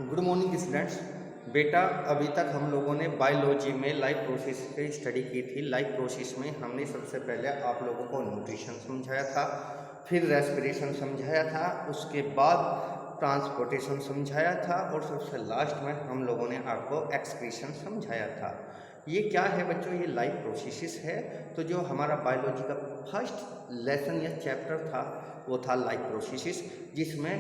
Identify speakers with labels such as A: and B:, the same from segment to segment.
A: Good morning students. बेटा, अभी तक हम लोगों ने बायोलॉजी में लाइफ प्रोसेस की स्टडी की थी। लाइफ प्रोसेस में हमने सबसे पहले आप लोगों को न्यूट्रिशन समझाया था, फिर रेस्पिरेशन समझाया था, उसके बाद ट्रांसपोर्टेशन समझाया था और सबसे लास्ट में हम लोगों ने आपको एक्सक्रीशन समझाया था। ये क्या है बच्चों? ये लाइफ प्रोसेस है। तो जो हमारा बायोलॉजी का फर्स्ट लेसन या चैप्टर था वो था लाइफ प्रोसेस, जिसमें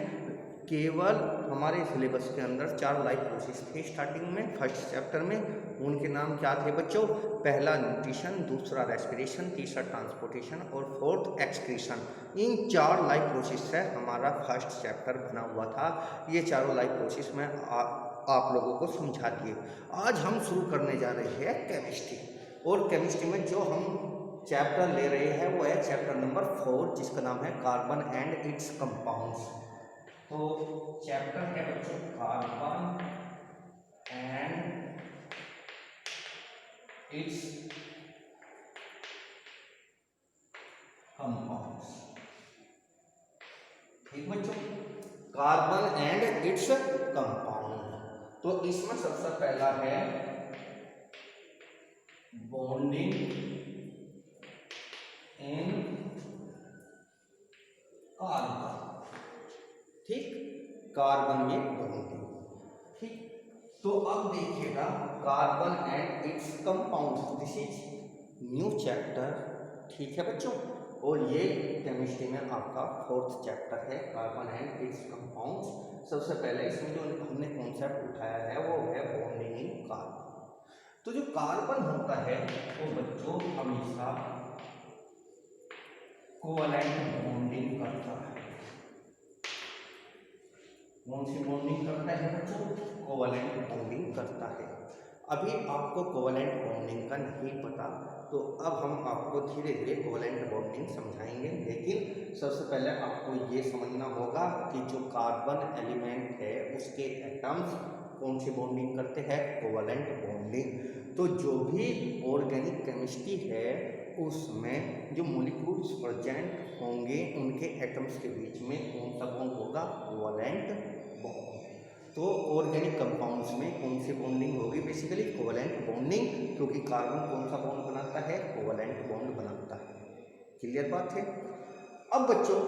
A: केवल हमारे सिलेबस के अंदर 4 लाइफ प्रोसेस थे स्टार्टिंग में फर्स्ट चैप्टर में। उनके नाम क्या थे बच्चों? पहला न्यूट्रिशन, दूसरा रेस्पिरेशन, तीसरा ट्रांसपोर्टेशन और फोर्थ एक्सक्रीशन। इन 4 लाइफ प्रोसेस से हमारा फर्स्ट चैप्टर बना हुआ था। ये चारों लाइफ प्रोसेस में आप लोगों को समझा दिए। आज हम शुरू करने जा रहे हैं केमिस्ट्री, और केमिस्ट्री में जो हम चैप्टर ले रहे हैं वो है चैप्टर नंबर 4, जिसका नाम है कार्बन एंड इट्स कंपाउंड्स। तो चैप्टर है बच्चों कार्बन एंड इट्स कंपाउंड्स। ठीक बच्चों, कार्बन एंड इट्स कंपाउंड। तो इसमें सबसे पहला है बॉन्डिंग इन कार्बन। ठीक, कार्बन में बॉन्डिंग। ठीक, तो अब देखिएगा carbon and it's compounds, this is new chapter. ठीक है बच्चों, और ये केमिस्ट्री में आपका 4th चैप्टर है कार्बन एंड इट्स कंपाउंड्स। सबसे पहले इसमें जो हमने कॉन्सेप्ट उठाया है वो है बॉन्डिंग इन कार्बन। तो जो कार्बन होता है वो बच्चों हमेशा कोवैलेंट बॉन्डिंग करता है। कौन सी बॉन्डिंग करता है बच्चों? कोवैलेंट बॉन्डिंग करता है। अभी आपको कोवैलेंट बॉन्डिंग का नहीं पता, तो अब हम आपको धीरे धीरे कोवैलेंट बॉन्डिंग समझाएंगे। लेकिन सबसे पहले आपको ये समझना होगा कि जो कार्बन एलिमेंट है उसके एटम्स कौन सी बॉन्डिंग करते हैं? Covalent bonding. तो जो भी ऑर्गेनिक केमिस्ट्री है उसमें जो मॉलिक्यूल्स प्रेजेंट होंगे उनके एटम्स के बीच में कौन सा बॉन्ड होगा? Covalent bond. तो ऑर्गेनिक कंपाउंड्स में कौन सी बॉन्डिंग होगी? बेसिकली कोवैलेंट बॉन्डिंग, क्योंकि कार्बन कौन सा बॉन्ड बनाता है? कोवैलेंट बॉन्ड बनाता है। क्लियर बात है? अब बच्चों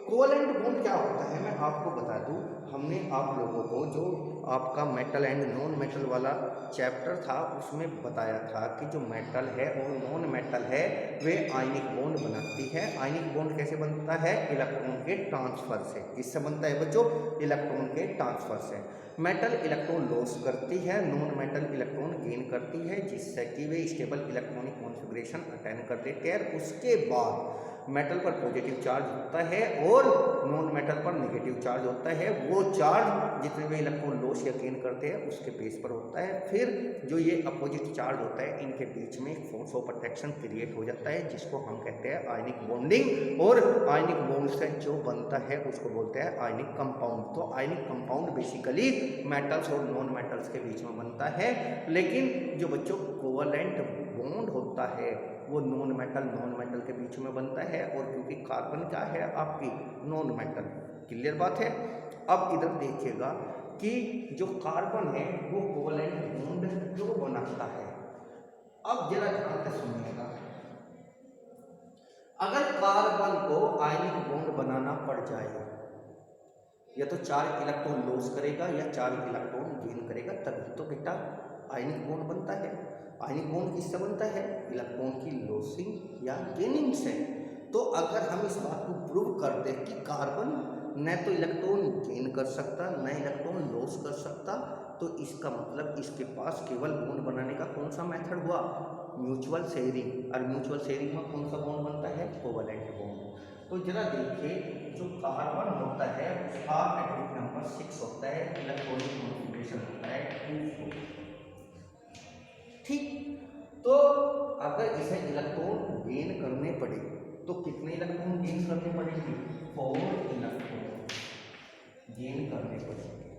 A: कोवैलेंट बॉन्ड क्या होता है मैं आपको बता दूं। हमने आप लोगों को जो आपका मेटल एंड नॉन मेटल वाला चैप्टर था उसमें बताया था कि जो मेटल है और नॉन मेटल है वे आयनिक बॉन्ड बनाती है। आयनिक बॉन्ड कैसे बनता है? इलेक्ट्रॉन के ट्रांसफर से। किससे बनता है बच्चों? इलेक्ट्रॉन के ट्रांसफर से। मेटल इलेक्ट्रॉन लॉस करती है, नॉन मेटल इलेक्ट्रॉन गेन करती है, जिससे कि वे स्टेबल इलेक्ट्रॉनिक कॉन्फ़िगरेशन अटेन कर देते हैं। उसके बाद मेटल पर पॉजिटिव चार्ज होता है और नॉन मेटल पर नेगेटिव चार्ज होता है। वो चार्ज जितने भी इलेक्ट्रॉन लॉस या गेन करते हैं उसके बेस पर होता है। फिर जो ये अपोजिट चार्ज होता है इनके बीच में फोर्स ऑफ अट्रैक्शन क्रिएट हो जाता है, जिसको हम कहते हैं आयनिक बॉन्डिंग। और आयनिक बॉन्ड से जो बनता है उसको बोलते हैं आयनिक कंपाउंड। तो आयनिक कंपाउंड बेसिकली मेटल्स और नॉन मेटल्स के बीच में बनता है। लेकिन जो बच्चों कोवैलेंट बॉन्ड होता है वो नॉन मेटल के बीच में बनता है, और क्योंकि कार्बन क्या है आपकी? Non metal. क्लियर बात है? अब इधर देखिएगा कि जो कार्बन है वो कोवैलेंट बॉन्ड जो बनाता है। अब जरा ध्यान से सुनिएगा, अगर कार्बन को आयनिक बॉन्ड बनाना पड़ जाए, या तो 4 इलेक्ट्रॉन लॉस करेगा या 4 इलेक्ट्रॉन गेन करेगा, तभी तो बेटा आयनिक बॉन्ड बनता है। आयनिक बॉन्ड किससे बनता है? इलेक्ट्रॉन की लॉसिंग या गेनिंग से। तो अगर हम इस बात को प्रूव कर दें कि कार्बन न तो इलेक्ट्रॉन गेन कर सकता न इलेक्ट्रॉन लॉस कर सकता, तो इसका मतलब इसके पास केवल बॉन्ड बनाने का कौन सा मेथड हुआ? Mutual sharing. और म्यूचुअल शेयरिंग में कौन सा बॉन्ड बनता है? Covalent bond. तो जरा देखिए, जो कार्बन होता है उसका एटॉमिक नंबर 6 होता है, इलेक्ट्रॉनिक कॉन्फ़िगरेशन होता है 2 ठीक। तो अगर इसे इलेक्ट्रॉन गेन करने पड़े तो कितने इलेक्ट्रॉन गेन करने पड़ेंगे? 4 इलेक्ट्रॉन गेन करने पड़ेंगे।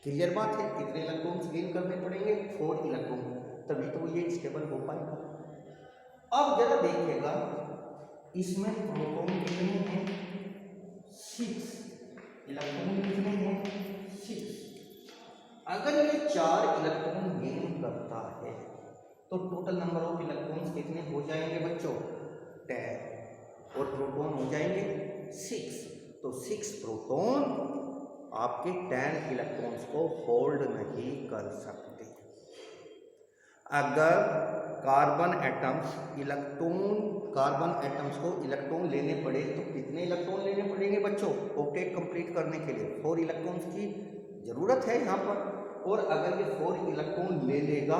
A: क्लियर बात है? कितने इलेक्ट्रॉन गेन करने पड़ेंगे? 4 इलेक्ट्रॉन, तभी तो ये स्टेबल हो पाएगा। अब जरा देखिएगा इसमें प्रोटॉन कितने हैं? 6। इलेक्ट्रॉन कितने हैं? 6। अगर ये 4 इलेक्ट्रॉन गेन करता है तो टोटल नंबर ऑफ इलेक्ट्रॉन्स कितने हो जाएंगे बच्चों? 10, और प्रोटॉन हो जाएंगे 6। तो 6 प्रोटॉन आपके 10 इलेक्ट्रॉन्स को होल्ड नहीं कर सकते। अगर कार्बन एटम्स को इलेक्ट्रॉन लेने पड़े तो कितने इलेक्ट्रॉन लेने पड़ेंगे बच्चों? ऑक्टेट कंप्लीट करने के लिए 4 इलेक्ट्रॉन्स की जरूरत है यहाँ पर। और अगर ये 4 इलेक्ट्रॉन ले लेगा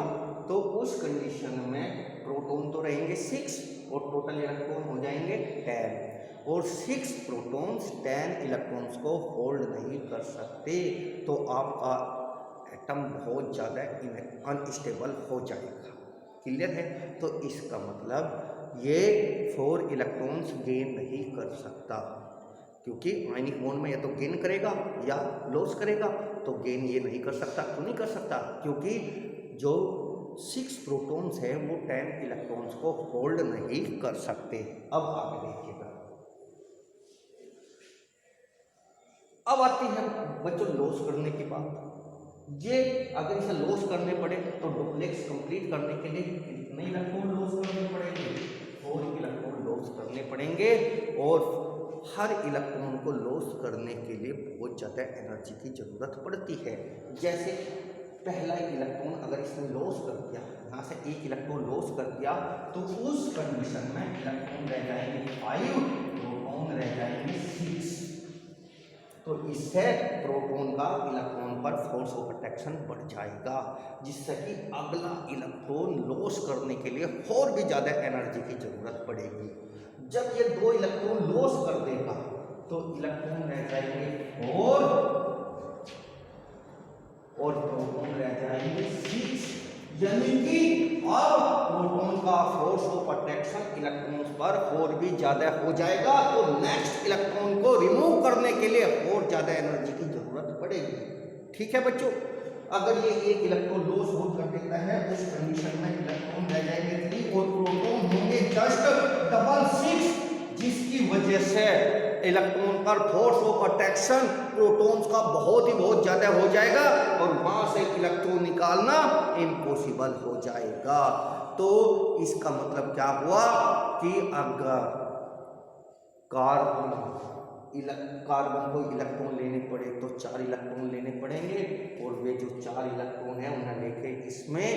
A: तो उस कंडीशन में प्रोटॉन तो रहेंगे 6 और टोटल इलेक्ट्रॉन हो जाएंगे 10, और 6 प्रोटॉन्स 10 इलेक्ट्रॉन्स को होल्ड नहीं कर सकते, तो आपका एटम बहुत ज़्यादा अनस्टेबल हो जाएगा। क्लियर है? तो इसका मतलब ये 4 इलेक्ट्रॉन्स गेन नहीं कर सकता, क्योंकि आयनिक बॉन्ड में या तो गेन करेगा या लॉस करेगा। तो गेन ये नहीं कर सकता। क्यों नहीं कर सकता? क्योंकि जो 6 प्रोटॉन्स है वो 10 इलेक्ट्रॉन्स को होल्ड नहीं कर सकते। अब आगे देखिएगा, अब आती है बच्चों लॉस करने की बात। ये अगर इसे लॉस करने पड़े तो डुप्लेक्स कंप्लीट करने के लिए कितने इलेक्ट्रॉन लॉस करने पड़ेंगे? 4 इलेक्ट्रॉन लॉस करने पड़ेंगे, और हर इलेक्ट्रॉन को लॉस करने के लिए बहुत ज़्यादा एनर्जी की ज़रूरत पड़ती है। जैसे पहला इलेक्ट्रॉन अगर इसने लॉस कर दिया, यहाँ से एक इलेक्ट्रॉन लॉस कर दिया, तो उस कंडीशन में इलेक्ट्रॉन रह जाएंगे 5, प्रोटॉन रह जाएंगे 6। तो इससे प्रोटॉन का इलेक्ट्रॉन पर फोर्स ऑफ अट्रैक्शन बढ़ जाएगा, जिससे कि अगला इलेक्ट्रॉन लॉस करने के लिए और भी ज़्यादा एनर्जी की ज़रूरत पड़ेगी। जब ये 2 इलेक्ट्रॉन लॉस कर देगा तो इलेक्ट्रॉन रह जाएंगे 4 और प्रोटॉन रह जाएंगे 6, यानी कि अब प्रोटॉन का फोर्स ऑफ अट्रैक्शन इलेक्ट्रॉन्स पर और भी ज्यादा हो जाएगा। तो नेक्स्ट इलेक्ट्रॉन को रिमूव करने के लिए और ज्यादा एनर्जी की जरूरत पड़ेगी। ठीक है बच्चों? अगर ये एक इलेक्ट्रॉन लॉस हो कर देता है, उस कंडीशन में इलेक्ट्रॉन रह जाएंगे 3 और प्रोटॉन होंगे जस्ट 6, जिसकी वजह से इलेक्ट्रॉन पर फोर्स ऑफ अट्रैक्शन प्रोटॉन्स का बहुत ज्यादा हो जाएगा, और वहां से इलेक्ट्रॉन निकालना इम्पॉसिबल हो जाएगा। तो इसका मतलब क्या हुआ कि अगर कार्बन को इलेक्ट्रॉन लेने पड़े तो 4 इलेक्ट्रॉन लेने पड़ेंगे, और वे जो 4 इलेक्ट्रॉन है उन्हें लेके इसमें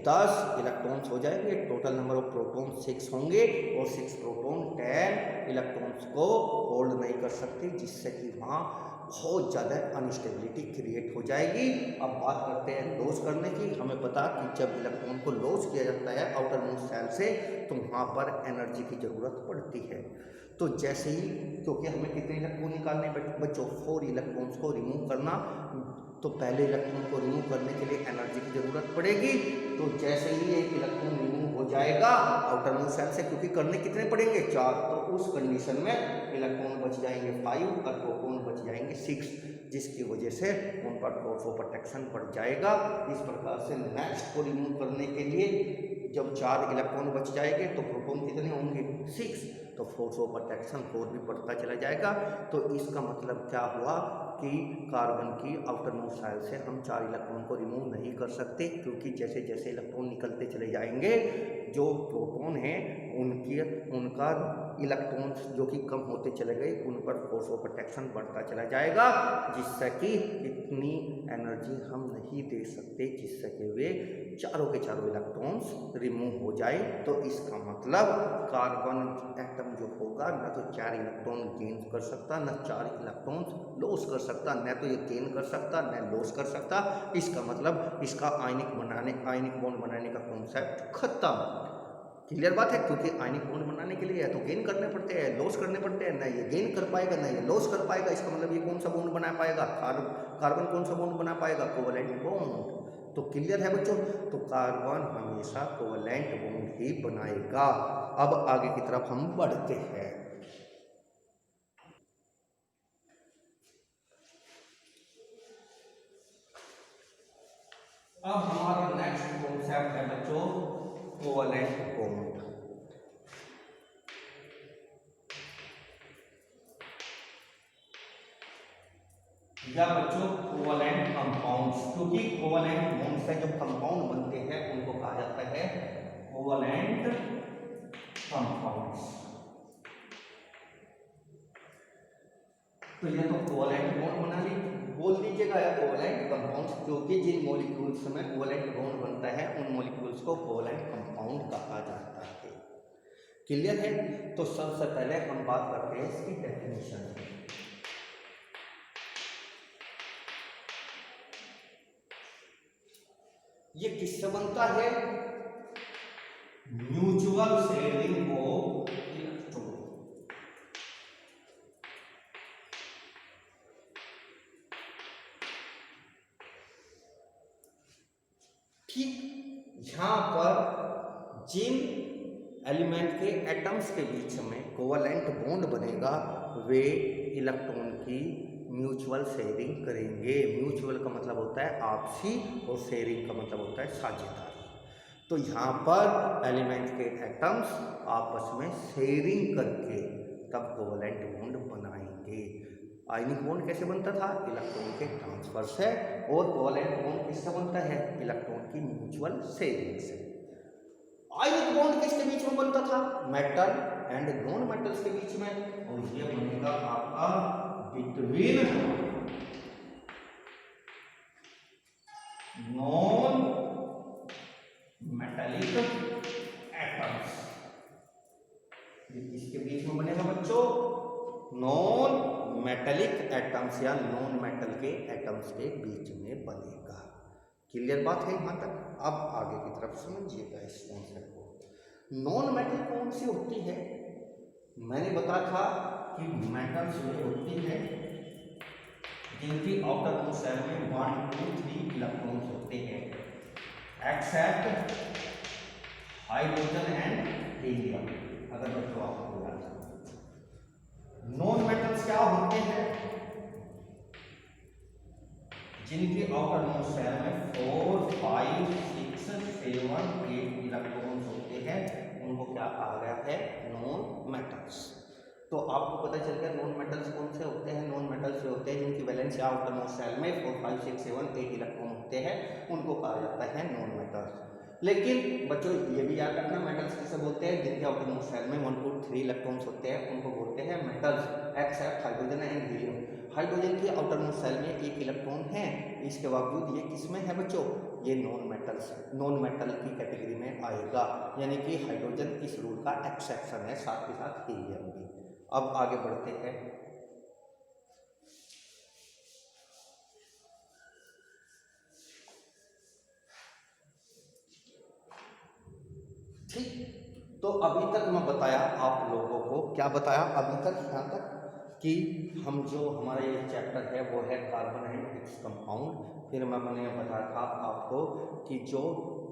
A: 10 इलेक्ट्रॉन्स हो जाएंगे। टोटल नंबर ऑफ प्रोटॉन 6 होंगे, और 6 प्रोटॉन 10 इलेक्ट्रॉन्स को होल्ड नहीं कर सकते, जिससे कि वहाँ बहुत ज़्यादा अनस्टेबिलिटी क्रिएट हो जाएगी। अब बात करते हैं लॉस करने की। हमें पता कि जब इलेक्ट्रॉन को लॉस किया जाता है आउटर मोस्ट सेल से, तो वहाँ पर एनर्जी की ज़रूरत पड़ती है। तो जैसे ही, क्योंकि हमें कितने इलेक्ट्रॉन निकालने बच्चों? 4 इलेक्ट्रॉन्स को रिमूव करना, तो पहले इलेक्ट्रॉन को रिमूव करने के लिए एनर्जी की ज़रूरत पड़ेगी। तो जैसे ही एक इलेक्ट्रॉन रिमूव हो जाएगा आउटर मोस्ट सेल से, क्योंकि करने कितने पड़ेंगे? 4, तो उस कंडीशन में इलेक्ट्रॉन बच जाएंगे 5 और प्रोटॉन बच जाएंगे 6, जिसकी वजह से उन पर फोर्स ऑफ अट्रैक्शन बढ़ जाएगा। इस प्रकार से नेक्स्ट को रिमूव करने के लिए जब 4 इलेक्ट्रॉन बच जाएंगे तो प्रोटॉन कितने होंगे? 6, तो फोर्स ऑफ अट्रैक्शन और भी बढ़ता चला जाएगा। तो इसका मतलब क्या हुआ कि कार्बन की आउटर मोस्ट सेल से हम 4 इलेक्ट्रॉन को रिमूव नहीं कर सकते, क्योंकि जैसे जैसे इलेक्ट्रॉन निकलते चले जाएंगे, जो प्रोटॉन है उनका इलेक्ट्रॉन्स जो कि कम होते चले गए, उन पर फोर्स ऑफ अट्रैक्शन बढ़ता चला जाएगा, जिससे कि इतनी एनर्जी हम नहीं दे सकते जिससे कि वे चारों के चारों इलेक्ट्रॉन्स रिमूव हो जाए। तो इसका मतलब कार्बन एटम जो होगा न तो 4 इलेक्ट्रॉन गेन कर सकता, न 4 इलेक्ट्रॉन लॉस कर सकता, न तो ये गेन कर सकता न लॉस कर सकता। इसका मतलब इसका आयनिक बॉन्ड बनाने का कॉन्सेप्ट खत्म। क्लियर बात है? क्योंकि आयनिक बॉन्ड बनाने के लिए या तो गेन करने पड़ते हैं, लॉस करने पड़ते हैं, ना ये गेन कर पाएगा ना ये लॉस कर पाएगा। इसका मतलब ये कौन सा बॉन्ड बना पाएगा? कार्बन कौन सा बॉन्ड बना पाएगा? Covalent bond. तो क्लियर है बच्चों? तो कार्बन हमेशा कोवैलेंट बॉन्ड ही बनाएगा। अब आगे की तरफ हम बढ़ते हैं। अब हमारा नेक्स्ट कॉन्सेप्ट है बच्चों कोवैलेंट बॉन्ड। या बच्चों कोवलेंट कंपाउंड्स, क्योंकि कोवलेंट बॉन्ड से जो कंपाउंड बनते हैं उनको कहा जाता है कोवलेंट कंपाउंड्स। तो ये तो कोवलेंट बॉन्ड बना ली, बोल दीजिएगा या कोवलेंट कंपाउंड्स, क्योंकि जिन मॉलिक्यूल्स में कोवलेंट बॉन्ड बनता है उन मॉलिक्यूल्स को कोवलेंट कंपाउंड कहा जाता है। क्लियर है? तो सबसे पहले हम बात करते हैं इसकी डेफिनेशन। ये किससे बनता है? Mutual sharing of electron. ठीक, यहां पर जिन एलिमेंट के एटम्स के बीच में कोवलेंट बॉन्ड बनेगा वे इलेक्ट्रॉन की म्यूचुअल शेयरिंग करेंगे। म्यूचुअल का मतलब होता है आपसी और शेयरिंग का मतलब होता है साझेदारी। तो यहाँ पर एलिमेंट के एटम्स आपस में शेयरिंग करके तब कोवलेंट बॉन्ड बनाएंगे। आयनिक बॉन्ड कैसे बनता था? इलेक्ट्रॉन के ट्रांसफर से। और कोवलेंट बॉन्ड किससे बनता है? इलेक्ट्रॉन की म्यूचुअल शेयरिंग से। आयनिक बॉन्ड किसके बीच में बनता था? मेटल एंड नॉन मेटल्स के बीच में, और ये बनेगा आपका बिटवीन नॉन मेटालिक एटम्स। इसके बीच में बनेगा बच्चों नॉन मेटालिक एटम्स या नॉन मेटल के एटम्स के बीच में बनेगा। क्लियर बात है यहाँ तक? अब आगे की तरफ समझिएगा इस कॉन्सेप्ट को। नॉन मेटल कौन सी होती है? मैंने बताया था कि मेटल्स वे होती है जिनकी आउटर मोस्ट शेल में 1 2 3 इलेक्ट्रॉन्स होते हैं, एक्सेप्ट हाइड्रोजन एंड हीलियम। अगर बच्चों आपको याद है, नॉन मेटल्स क्या होते हैं? जिनकी आउटर मोस्ट शेल में 4 5 6 7 8 इलेक्ट्रॉन्स होते हैं, उनको क्या कहा गया है? Non metals. तो आपको पता चल गया नॉन मेटल्स कौन से होते हैं। नॉन मेटल्स जो होते हैं जिनकी वैलेंस आउटर मोस्ट शेल में 4 5 6 7 8 इलेक्ट्रॉन होते हैं, उनको कहा जाता है नॉन मेटल्स। लेकिन बच्चों ये भी याद रखना, मेटल्स किसे बोलते हैं? जिनके आउटर मोस्ट शेल में 1 2 3 इलेक्ट्रॉन्स होते हैं, उनको बोलते हैं metals, except hydrogen and helium. Hydrogen की आउटर मोस्ट शेल में 1 इलेक्ट्रॉन है, इसके बावजूद ये किसमें है बच्चों? ये नॉन मेटल्स, नॉन मेटल की कैटेगरी में आएगा, यानी कि हाइड्रोजन इस रूल का एक्सेप्शन है, साथ के साथ हीलियम भी। अब आगे बढ़ते हैं। ठीक, तो अभी तक मैं बताया आप लोगों को, क्या बताया अभी तक? यहाँ तक कि हम जो हमारा ये चैप्टर है वो है कार्बन एंड इट्स कंपाउंड। फिर मैंने बताया था आपको कि जो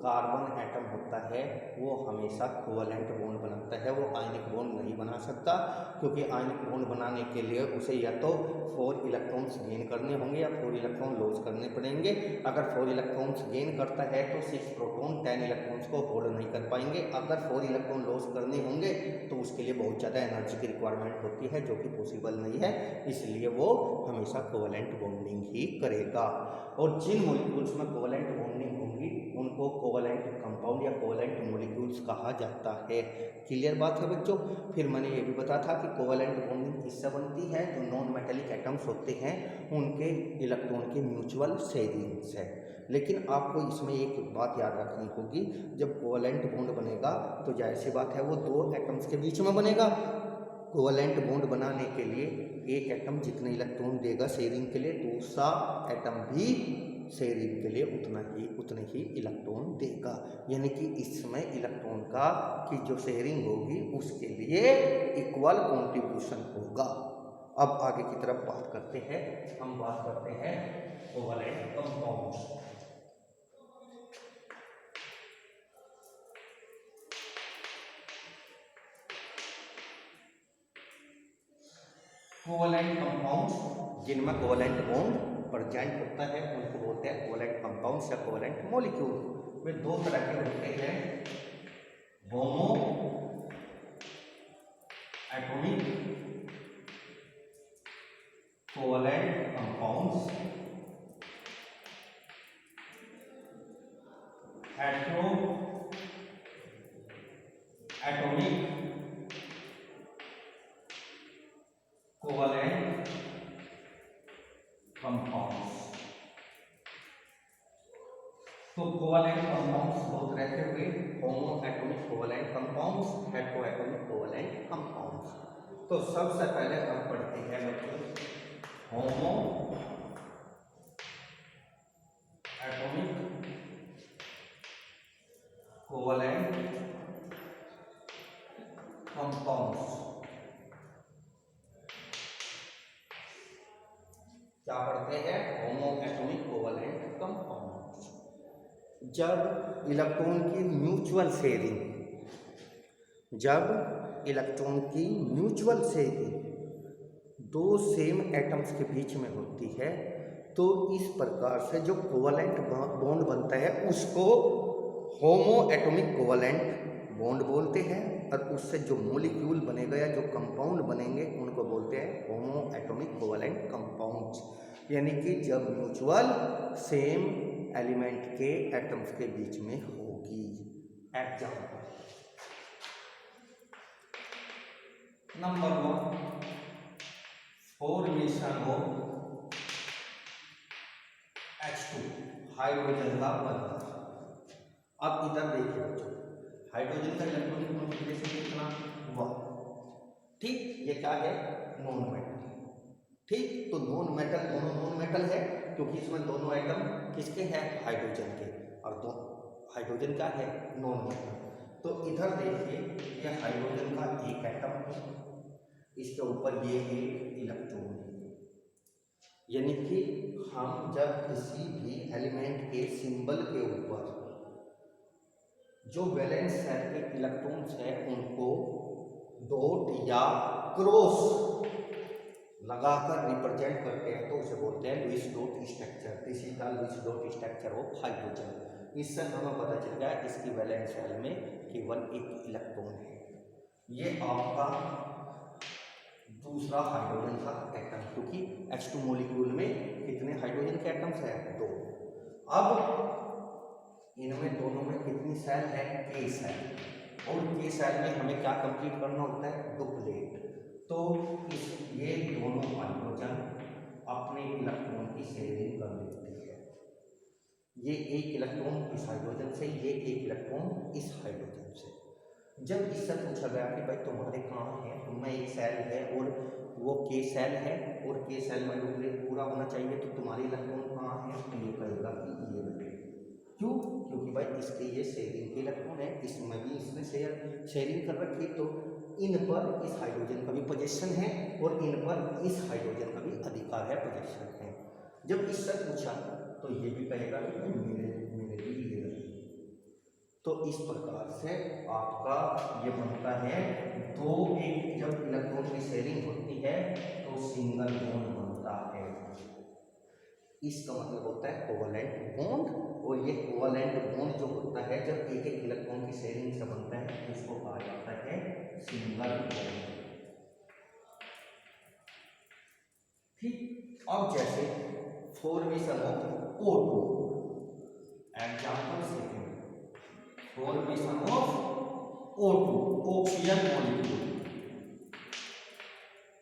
A: कार्बन एटम होता है वो हमेशा कोवलेंट बॉन्ड बनाता है, वो आयनिक बॉन्ड नहीं बना सकता, क्योंकि आयनिक बॉन्ड बनाने के लिए उसे या तो 4 इलेक्ट्रॉन्स गेन करने होंगे या 4 इलेक्ट्रॉन लॉस करने पड़ेंगे। अगर 4 इलेक्ट्रॉन्स गेन करता है तो 6 प्रोटॉन 10 इलेक्ट्रॉन्स को होल्ड नहीं कर पाएंगे। अगर 4 इलेक्ट्रॉन लॉस करने होंगे तो उसके लिए बहुत ज़्यादा एनर्जी की रिक्वायरमेंट होती है, जो कि पॉसिबल नहीं है, इसलिए वो हमेशा कोवलेंट बॉन्डिंग ही करेगा। और जिन मॉलिक्यूल्स में कोवलेंट बॉन्डिंग होंगी उनको कोवलेंट कंपाउंड या कोवलेंट मॉलिक्यूल्स कहा जाता है। क्लियर बात है बच्चों? फिर मैंने ये भी बताया था कि कोवलेंट बॉन्डिंग किससे बनती है? जो नॉन मेटेलिक एटम्स होते हैं उनके इलेक्ट्रॉन की म्यूचुअल शेयरिंग से। लेकिन आपको इसमें एक बात याद रखनी होगी, जब कोवलेंट बॉन्ड बनेगा तो जाहिर सी बात है वो 2 एटम्स के बीच में बनेगा। कोवलेंट बॉन्ड बनाने के लिए एक एटम जितने इलेक्ट्रॉन देगा शेयरिंग के लिए, दूसरा एटम भी शेयरिंग के लिए उतने ही इलेक्ट्रॉन देगा, यानी कि इसमें इलेक्ट्रॉन का की जो शेयरिंग होगी उसके लिए इक्वल कंट्रीब्यूशन होगा। अब आगे की तरफ बात करते हैं, हम बात करते हैं कोवलेंट कंपाउंड्स। कोवलेंट कंपाउंड्स जिनमें कोवलेंट बॉन्ड प्रेजेंट होता है उनको बोलते हैं कोवलेंट कंपाउंड्स या कोवलेंट मॉलिक्यूल। वे 2 तरह के होते हैं, होमो atomic covalent compounds, hetero atomic covalent compounds. तो कोवैलेंट कंपाउंड्स बहुत रहते हुए होमो atomic covalent compounds, hetero atomic covalent compounds. तो सबसे पहले हम पढ़ते हैं बच्चों होमो एटॉमिक कोवैलेंट कंपाउंड्स। क्या पढ़ते हैं? होमो एटॉमिक कोवैलेंट कंपाउंड्स। जब इलेक्ट्रॉन की म्यूचुअल शेयरिंग, जब इलेक्ट्रॉन की म्यूचुअल शेयरिंग दो सेम एटम्स के बीच में होती है तो इस प्रकार से जो कोवैलेंट बॉन्ड बनता है उसको होमो एटॉमिक कोवैलेंट बॉन्ड बोलते हैं, और उससे जो मॉलिक्यूल बनेगा या जो कंपाउंड बनेंगे उनको बोलते हैं होमो एटॉमिक कोवैलेंट कंपाउंड्स। यानी कि जब म्यूचुअल सेम एलिमेंट के एटम्स के बीच में होगी। Example number 1, formation of H2, hydrogen का बनना। अब इधर देखिए बच्चों, हाइड्रोजन का इलेक्ट्रॉनिक कॉन्फ़िगरेशन कितना? 1। ठीक, ये क्या है? Non metal. ठीक, तो नॉन मेटल, दोनों नॉन मेटल है क्योंकि इसमें दोनों एटम किसके हैं? हाइड्रोजन के। और दो हाइड्रोजन क्या है? Non metal. तो इधर देखिए, ये हाइड्रोजन का एक एटम है, इसके ऊपर ये एक इलेक्ट्रॉन है। यानी कि हम जब किसी भी एलिमेंट के सिंबल के ऊपर जो वैलेंस सेल के इलेक्ट्रॉन्स है उनको डॉट या क्रॉस लगाकर रिप्रेजेंट करते हैं तो उसे बोलते हैं Lewis dot structure. This is the Lewis dot structure of hydrogen. इससे हमें पता चल गया इसकी वैलेंस सेल में केवल एक इलेक्ट्रॉन है। ये आपका दूसरा हाइड्रोजन का एटम, क्योंकि H2 मॉलिक्यूल में कितने हाइड्रोजन के एटम्स हैं? 2। अब इनमें दोनों में कितनी सेल है? K shell. और K सेल में हमें क्या कंप्लीट करना होता है? डुप्लेट। तो ये दोनों हाइड्रोजन अपने इलेक्ट्रॉन की शेयरिंग कर लेते हैं। ये एक इलेक्ट्रॉन इस हाइड्रोजन से, ये एक इलेक्ट्रॉन इस हाइड्रोजन से। जब इससे पूछा गया कि भाई तुम्हारे कहाँ है, तुम्हें एक सेल है और वो K सेल है और K सेल में डुप्लेट पूरा होना चाहिए, तो तुम्हारी इलेक्ट्रॉन कहाँ है? तो ये कहेगा कि ये रहे। क्यों? क्योंकि भाई इसके ये शेयरिंग के इलेक्ट्रॉन है, इसमें भी इसने शेयरिंग कर रखी, तो इन पर इस हाइड्रोजन का भी पोजीशन है और इन पर इस हाइड्रोजन का भी अधिकार है, पोजीशन है। जब इससे पूछा तो ये भी कहेगा कि भाई मेरे भी ये रहे। तो इस प्रकार से आपका ये बनता है दो, एक जब इलेक्ट्रॉन की शेयरिंग होती है तो सिंगल बॉन्ड बनता है। इसका मतलब होता है कोवैलेंट बॉन्ड, और ये कोवैलेंट बॉन्ड जो होता है जब एक एक इलेक्ट्रॉन की शेयरिंग से बनता है इसको कहा जाता है सिंगल बॉन्ड। ठीक, अब जैसे formation of O2, example second, formation of O2, oxygen molecule.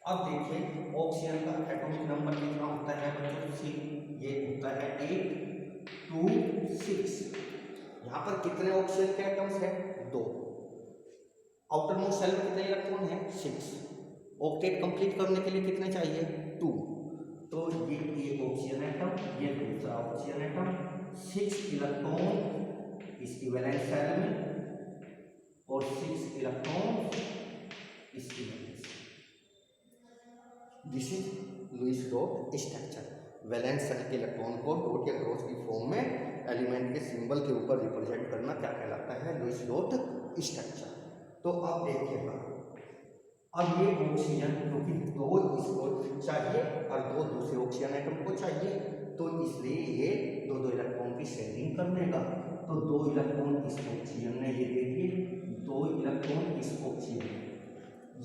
A: अब देखिए ऑक्सीजन का एटॉमिक नंबर कितना होता है बच्चों? 6। ये होता है 8, 2, 6। यहाँ पर कितने ऑक्सीजन के एटम्स हैं? 2। आउटर मोस्ट शेल में कितने इलेक्ट्रॉन हैं? 6। ऑक्टेट कंप्लीट करने के लिए कितने चाहिए? 2। तो ये एक ऑक्सीजन एटम, ये दूसरा ऑक्सीजन एटम, 6 इलेक्ट्रॉन इसकी वैलेंस शेल में और 6 इलेक्ट्रॉन इसकी valence. This is Lewis dot structure. Valence shell के इलेक्ट्रॉन को डॉट या क्रॉस की फॉर्म में एलिमेंट के सिंबल के ऊपर रिप्रेजेंट करना क्या कहलाता है? लुईस डॉट स्ट्रक्चर। तो अब देखिएगा, अब ये ऑक्सीजन क्योंकि 2 इसको चाहिए और 2 दूसरे ऑक्सीजन एटम को चाहिए, तो इसलिए ये 2 इलेक्ट्रॉन की शेयरिंग कर लेगा। तो 2 इलेक्ट्रॉन इस ऑक्सीजन ने ये दे दिए, 2 इलेक्ट्रॉन इस ऑक्सीजन,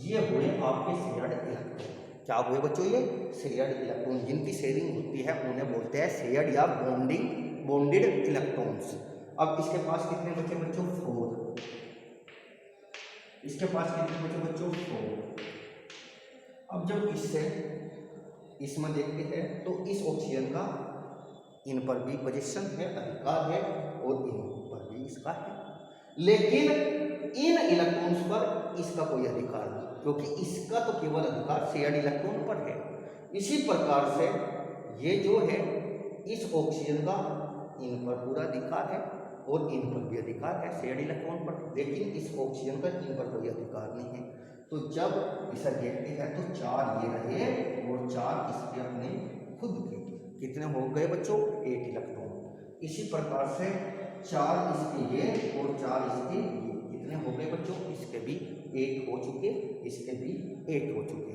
A: ये हुए आपके शेयर्ड इलेक्ट्रॉन। क्या हुए बच्चों, ये शेयर्ड इलेक्ट्रॉन। जिनकी शेयरिंग होती है उन्हें बोलते हैं शेयर्ड या बॉन्डेड इलेक्ट्रॉन्स। अब इसके पास कितने बचे बच्चों, 4। इसके पास कितने बचे बच्चों, 4। अब जब इससे इसमें देखते हैं तो इस ऑक्सीजन का इन पर भी पोजीशन है, अधिकार है, और इन पर भी इसका है, लेकिन इन इलेक्ट्रॉन्स पर इसका कोई अधिकार नहीं, क्योंकि इसका तो केवल अधिकार शेयर्ड इलेक्ट्रॉन पर है। इसी प्रकार से ये जो है इस ऑक्सीजन का इन पर पूरा अधिकार है और इन पर भी अधिकार है शेयर्ड इलेक्ट्रॉन पर, लेकिन इस ऑक्सीजन का इन पर कोई अधिकार नहीं है। तो जब इसे देखते हैं तो 4 ये रहे और 4 इसके अपने खुद के, कितने हो गए बच्चों, 8 इलेक्ट्रॉन। इसी प्रकार से 4 इसके ये और 4 इसके ये, कितने हो गए बच्चों, इसके भी 8 हो चुके, इसके भी 8 हो चुके।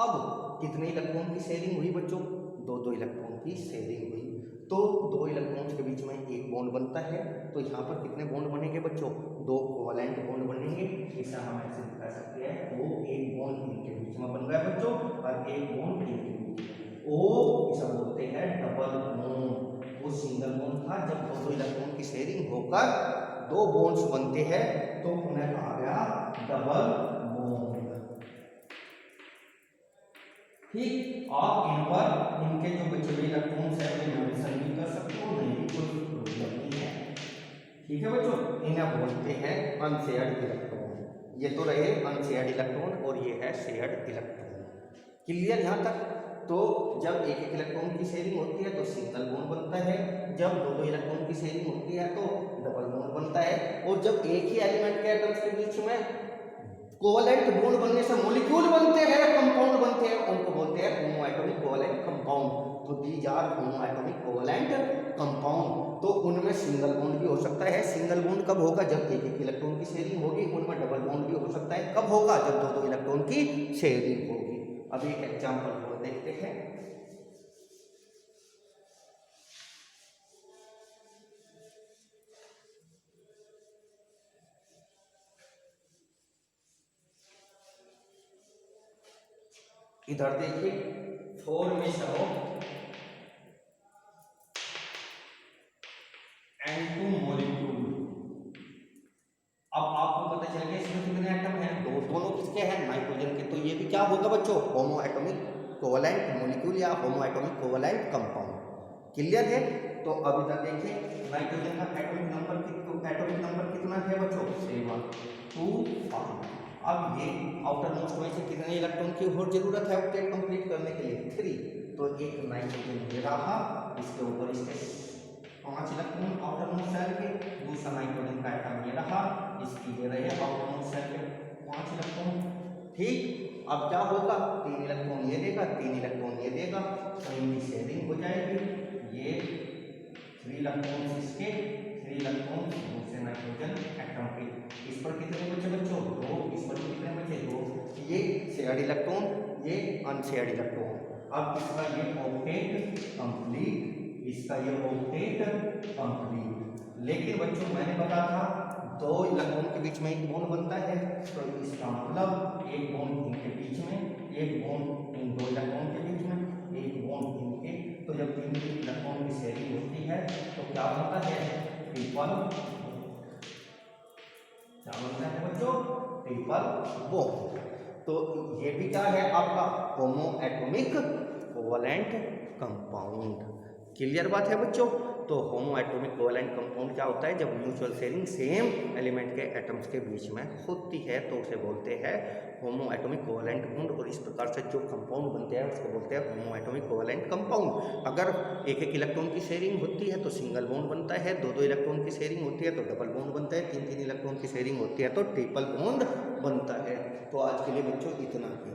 A: अब कितने इलेक्ट्रॉन की शेयरिंग हुई बच्चों, 2 इलेक्ट्रॉन की शेयरिंग हुई। तो 2 इलेक्ट्रॉन्स के बीच में एक बॉन्ड बनता है, तो यहाँ पर कितने बॉन्ड बनेंगे बच्चों, 2 कोवैलेंट बॉन्ड बनेंगे। इसे हम ऐसे दिखा सकते हैं, तो एक बॉन्ड इनके बीच में बन रहा है बच्चों और एक बॉन्ड इनके बीच में, ओ इसे बोलते हैं डबल बॉन्ड। वो सिंगल बॉन्ड था, जब 2 इलेक्ट्रॉन की शेयरिंग होकर 2 बॉन्ड्स बनते हैं तो उन्हें कहा गया डबल बॉन्ड। ठीक, आप इन पर इनके जो बचे हुए इलेक्ट्रॉन्स है वे मेंशन भी कर सकते हो, नहीं कोई प्रॉब्लम नहीं है। ठीक है बच्चों, इन्हें बोलते हैं अनशेयर्ड इलेक्ट्रॉन। ये तो रहे अनशेयर्ड इलेक्ट्रॉन और ये है शेयर्ड इलेक्ट्रॉन। क्लियर यहाँ तक। तो जब एक इलेक्ट्रॉन की शेयरिंग होती है तो सिंगल बॉन्ड बनता है, जब 2 इलेक्ट्रॉन की शेयरिंग होती है तो डबल बॉन्ड बनता है, और जब एक ही एलिमेंट के एटम्स के बीच में कोवैलेंट बॉन्ड बनने से मॉलिक्यूल बनते हैं, कंपाउंड बनते हैं, उनको बोलते हैं होमोएटॉमिक कोवैलेंट कंपाउंड। तो दीज आर होमोएटॉमिक कोवैलेंट कंपाउंड। तो उनमें सिंगल बॉन्ड भी हो सकता है। सिंगल बॉन्ड कब होगा, जब एक इलेक्ट्रॉन की शेयरिंग होगी। उनमें डबल बॉन्ड भी हो सकता है, कब होगा, जब 2 इलेक्ट्रॉन की शेयरिंग होगी। अब एक एग्जांपल और देखते हैं। इधर देखिए 4 N2 मॉलिक्यूल। अब आपको पता चल गया इसमें कितने एटम हैं, दोनों किसके हैं, नाइट्रोजन के। तो ये भी क्या होगा बच्चों, होमोएटॉमिक कोवैलेंट मॉलिक्यूल या होमोएटॉमिक कोवैलेंट कंपाउंड। क्लियर है। तो अब इधर देखिए नाइट्रोजन का एटॉमिक नंबर कितना है बच्चों, 7 2 5। अब ये आउटर मोस्ट में से कितने इलेक्ट्रॉन की और जरूरत है ऑक्टेट कंप्लीट करने के लिए, 3। तो एक नाइट्रोजन ये रहा, इसके ऊपर इसके 5 इलेक्ट्रॉन आउटर मोस्ट शेल के, दूसरा नाइट्रोजन का एटम ये रहा, इसकी ये रहे आउटर मोस्ट शेल के 5 इलेक्ट्रॉन। ठीक, अब क्या होगा, 3 इलेक्ट्रॉन ये देगा, 3 इलेक्ट्रॉन ये देगा, तो इनकी शेयरिंग हो जाएगी। ये 3 इलेक्ट्रॉन इसके, 3 इलेक्ट्रॉन दूसरे नाइट्रोजन एटम के। इस पर कितने बचे बच्चों, 2। इस पर कितने बचे, 2। ये शेयर्ड इलेक्ट्रॉन, ये अनशेयर्ड इलेक्ट्रॉन। अब इसका ये ऑक्टेट कंप्लीट, इसका ये ऑक्टेट कंप्लीट। लेकिन बच्चों मैंने बताया था 2 इलेक्ट्रॉन के बीच में एक बॉन्ड बनता है, तो इसका मतलब एक बॉन्ड इनके बीच में, एक बॉन्ड इन 2 इलेक्ट्रॉन के बीच में, एक बॉन्ड इनके। तो जब 3 इलेक्ट्रॉन की शेयरिंग होती है तो क्या बनता है, ट्रिपल। क्या बनता है बच्चों, ट्रिपल बॉन्ड। तो ये भी क्या है आपका होमोएटॉमिक कोवैलेंट कंपाउंड। क्लियर बात है बच्चों। तो होमोएटॉमिक कोवैलेंट कंपाउंड क्या होता है, जब म्यूचुअल शेयरिंग सेम एलिमेंट के एटम्स के बीच में होती है तो उसे बोलते हैं होमोएटॉमिक कोवैलेंट बॉन्ड। और इस प्रकार से जो कंपाउंड बनते हैं उसको बोलते हैं होमोएटॉमिक कोवैलेंट कंपाउंड। अगर एक इलेक्ट्रॉन की शेयरिंग होती है तो सिंगल बॉन्ड बनता है, 2 इलेक्ट्रॉन की शेयरिंग होती है तो डबल बॉन्ड बनता है, 3 इलेक्ट्रॉन की शेयरिंग होती है तो ट्रिपल बॉन्ड बनता है। तो आज के लिए बच्चों इतना ही।